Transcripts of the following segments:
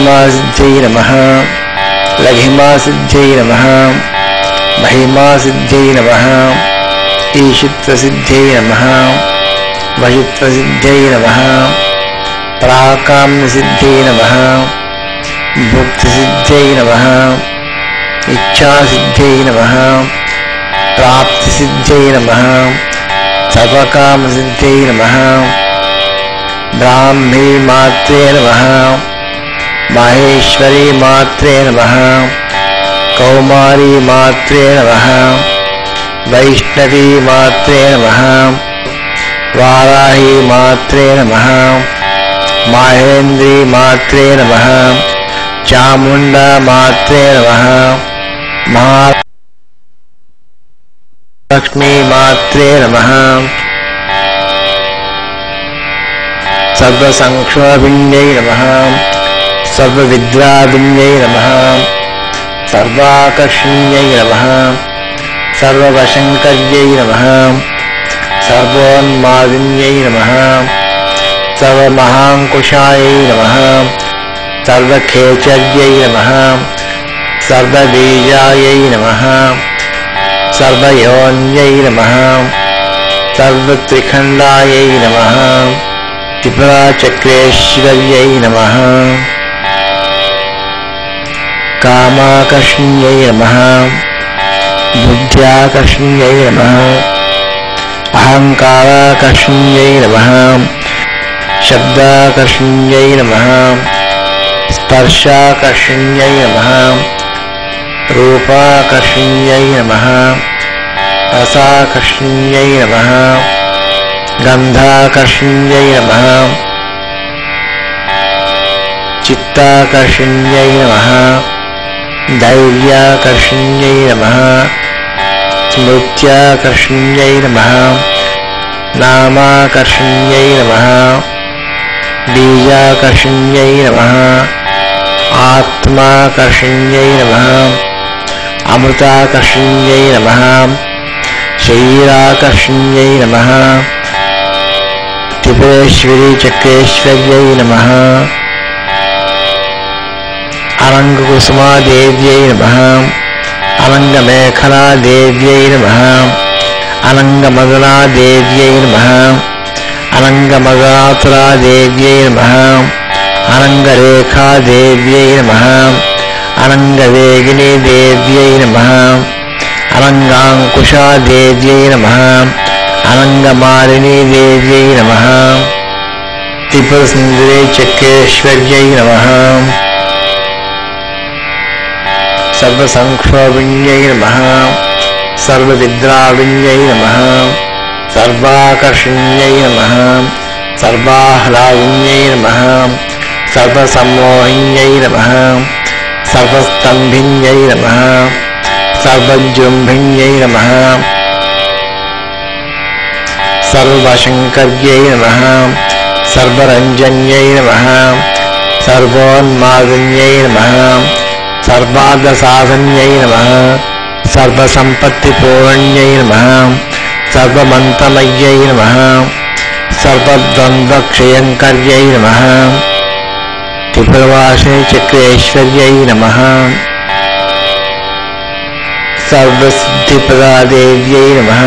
लघिमासिद्ध्यै नमः लघिमासिद्ध्यै नमः महिमासिद्ध्यै नमः ईशित्वसिद्ध्यै नमः वशित्वसिद्ध्यै नमः प्राकाम्यसिद्ध्यै नमः भुक्तिसिद्ध्यै नमः इच्छासिद्ध्यै नमः प्राप्तिसिद्ध्यै नमः सर्वकामसिद्ध्यै नमः ब्राह्मी मात्रे नमः माहेश्वरी मात्रे नमः कौमारी मात्रे नमः वैष्णवी मात्रे नमः वाराही मात्रे नमः माहेन्द्री मात्रे नमः चामुंडा मात्रे नमः महालक्ष्मी मात्रे नमः सर्वसंक्षोभिन्यै नमः सर्वविद्याभिन्यै नमः सर्वाकर्षण्यै नमः सर्ववशंकर्यै नमः सर्वोन्मादिन्यै नमः सर्वमहांकुशायै नमः सर्वखेचर्यै नमः सर्वबीजायै नमः सर्वयोन्यै नमः सर्वत्रिखण्डायै नमः त्रिपुराचक्रेश्वर्यै नमः कामाकर्षण्यै नमः बुद्ध्याकर्षण्यै नमः अहंकाराकर्षण्यै नमः शब्दाकर्षण्यै नमः स्पर्शाकर्षण्यै नमः रूपाकर्षण्यै नमः रसाकर्षण्यै नमः गंधाकर्षण्यै नमः चित्ताकर्षण्यै नमः धैर्याकर्षण्यै नमः स्मृत्याकर्षण्यै नमः नामाकर्षण्यै नमः बीजाकर्षण्यै नमः आत्माकर्षण्यै नमः अमृताकर्षण्यै नमः शरीराकर्षण्यै नमः त्रिपुरेश्वरी चक्रेश्वर्यै नमः अनंगकुसुमादेव्यै नमः अनंगमेखलादेव्यै नमः अनंगमदनादेव्यै नमः अनंगमदनातुलादेव्यै नमः अनंगरेखादेव्यै नमः अनंगवेगिनी देव्यै नमः अनंगांकुशादेव्यै नमः अनंगमालिनी देव्यै नमः त्रिपुरसुंदरी चक्रेश्वर्यै नमः सर्वसंक्षोभिन्यै नमः सर्वविद्राविण्यै नमः सर्वाकर्षण्यै नमः सर्वाह्लादिन्यै नमः सर्वसम्मोहिन्यै नमः सर्वस्तंभिन्यै नमः सर्वजृंभिन्यै नमः सर्वशंकर्यै नमः सर्वरंजन्यै नमः सर्वोन्मादिन्यै नमः सर्वार्धसाधन्यै नमः सर्वसंपत्तिपूर्ण्यै नमः सर्वमन्त्रमय्यै नमः सर्वद्वन्द्वक्षयङ्कर्यै नमः त्रिपुरवासिनी चक्रेश्वर्यै नमः सर्वसिद्धिप्रदादेव्यै नमः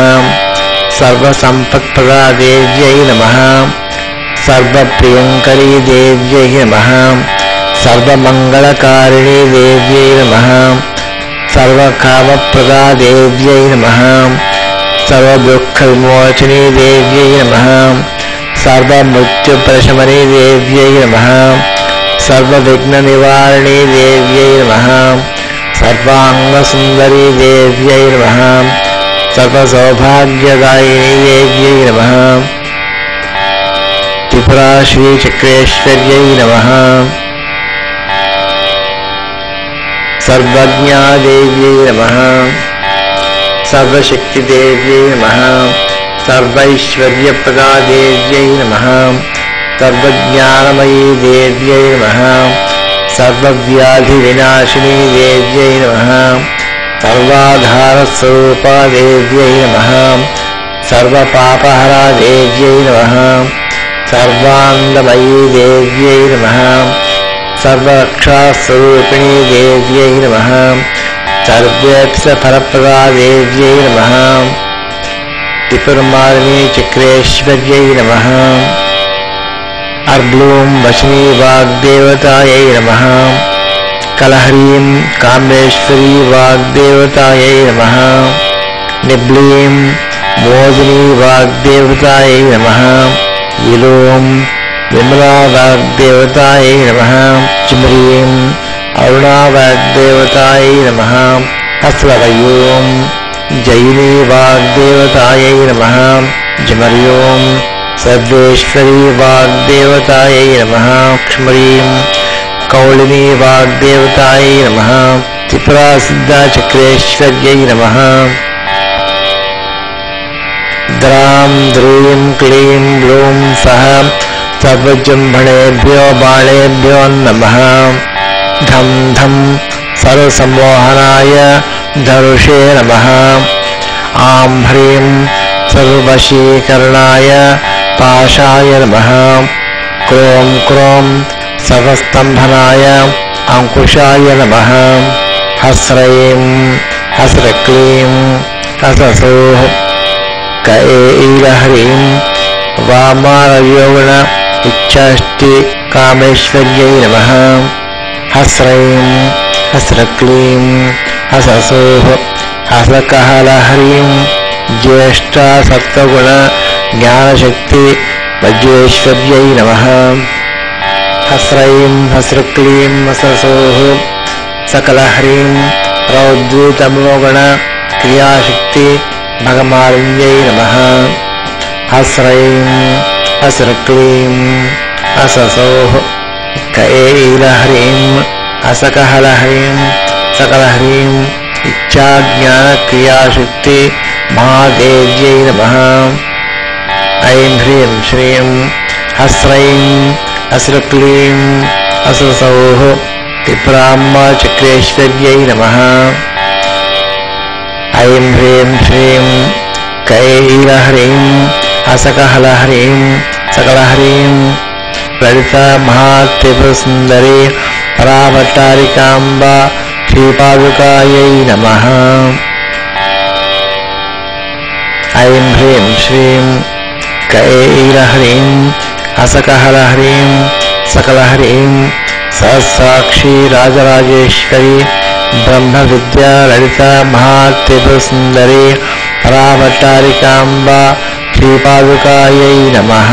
सर्वसंपत्प्रदादेव्यै नमः सर्वप्रियङ्करी देव्यै नमः सर्वमंगलकारिणी देव्यै नमः सर्वकामप्रदादेव्यै नमः सर्वदुःखविमोचनी देव्यै नमः सर्वमृत्युप्रशमनी देव्यै नमः सर्वविघ्ननिवारिणी देव्यै नमः सर्वांगसुंदरी देव्यै नमः सर्वसौभाग्यदायिनी देव्यै नमः त्रिपुरा श्रीचक्रेश्वर्यै नमः सर्वज्ञादेव्यै नमः सर्वशक्तिदेव्यै नमः सर्वैश्वर्यप्रदादेव्यै नमः सर्वज्ञानमयी देव्यै नमः सर्वव्याधिविनाशिनी देव्यै नमः सर्वाधारस्वरूपा देव्यै नमः सर्वपापहरा देव्यै नमः सर्वानंदमयी देव्यै नमः सर्वरक्षास्वरूपिणी देव्यै नमः सर्वेक्षफलप्रदा देव्यै नमः त्रिपुरमालिनी चक्रेश्वर्यै नमः अर्ब्लूं वशिनी वाग्देवतायै नमः कलहरीं कामेश्वरी वाग्देवतायै नमः निब्लीं मोदिनी वाग्देवतायै नमः इलों विमला वाग्देवतायै नमः चिम्रीं अरुणा वाग्देवतायै नमः अस्लवयों जयिनी वाग्देवतायै नमः जिमर्यों सर्वेश्वरी वाग्देवतायै नमः क्ष्मरीं कौलिनी वाग्देवतायै नमः त्रिपुरा सिद्धा चक्रेश्वर्यै नमः द्रां द्रीं क्लीं ब्लूं सह सर्वजृम्भणेभ्यो बाणेभ्यो नमः धं धं सर्वसम्मोहनाय धनुषे नमः आं ह्रीं सर्ववशीकरणाय पाशाय नमः क्रों क्रों सर्वस्तम्भनाय अंकुशाय नमः हस्रैं हस्रक्लीं हससोः कैलहरीं वामानयोगुण इच्छाष्टि कामेश्वर्यै नमः हस्रैं हस्रक्लीं हससोः हसकहलहरीं ज्येष्ठा सत्त्वगुण ज्ञानशक्ति वज्रेश्वर्यै नमः हस्रैं हस्रक्लीं हससोः सकलहरीं रौद्रीतमोगुण क्रियाशक्ति भगमालिन्यै नमः हस्रैं हस्रक्लीं हससोः कैलहरीं हसकहलहरीं सकलहरीं इच्छाज्ञानक्रियाशक्ति महादेव्यै नमः ऐं ह्रीं श्रीं हस्रैं हस्रक्लीं हससोः त्रिपुराम्मा चक्रेश्वर्यै नमः ऐं ह्रीं श्रीं कैलहरीं हसकहलहरीं सकलहरीं ललिता महात्रिपुरसुन्दरी पराभट्टारिकाम्बा श्रीपादुकायै नमः ऐं ह्रीं श्रीं कैलहरीं हसकहलहरीं सकलहरीं सहस्राक्षी राजराजेश्वरी ब्रह्मविद्या ललिता महात्रिपुरसुन्दरी पराभट्टारिकाम्बा श्रीपादुकायै नमः।